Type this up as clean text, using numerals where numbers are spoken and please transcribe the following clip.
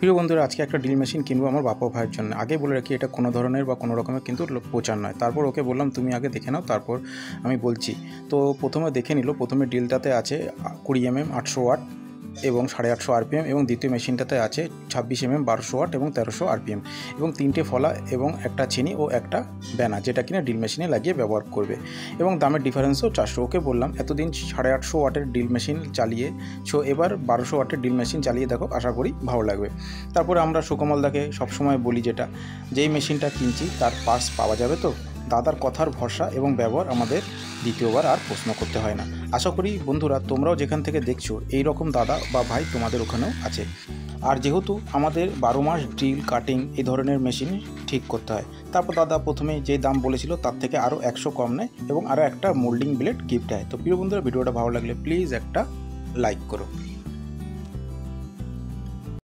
প্রিয় বন্ধুরা, আজকে একটা ড্রিল মেশিন কিনবো আমার বাবা ভাইয়ের জন্য। আগে বলে রাখি, এটা কোনো ধরনের বা কোনো রকমের কিন্তু প্রচার নয়। তারপর ওকে বললাম তুমি আগে দেখে নাও, তারপর আমি বলছি। তো প্রথমে দেখে নিল। প্রথমে ড্রিলটাতে আছে 20 mm 800 ওয়াট এবং 850 RPM, এবং দ্বিতীয় মেশিনটাতে আছে 26 mm 1200 ওয়াট এবং 1300 RPM, এবং 3টে ফলা এবং একটা চিনি ও একটা ব্যানা, যেটা কিনা ড্রিল মেশিনে লাগিয়ে ব্যবহার করবে, এবং দামের ডিফারেন্সও 400। ওকে বললাম এতদিন 850 ওয়াটের ড্রিল মেশিন চালিয়ে এবার 1200 ওয়াটের ড্রিল মেশিন চালিয়ে দেখো, আশা করি ভালো লাগবে। তারপরে আমরা সুকমলদাকে সবসময় বলি যেই মেশিনটা কিনছি তার পার্টস পাওয়া যাবে তো। দাদার কথার ভরসা এবং ব্যবহার আমাদের দ্বিতীয়বার আর প্রশ্ন করতে হয় না। আশা করি বন্ধুরা, তোমরাও যেখান থেকে দেখছো এই রকম দাদা বা ভাই তোমাদের ওখানেও আছে। আর যেহেতু আমাদের 12 মাস ড্রিল কাটিং এই ধরনের মেশিন ঠিক করতে হয়, তারপর দাদা প্রথমে যে দাম বলেছিল তার থেকে আরও 100 কম নেয় এবং আরও একটা মোল্ডিং ব্লেড গিফট দেয়। তো প্রিয় বন্ধুরা, ভিডিওটা ভালো লাগলে প্লিজ একটা লাইক করো।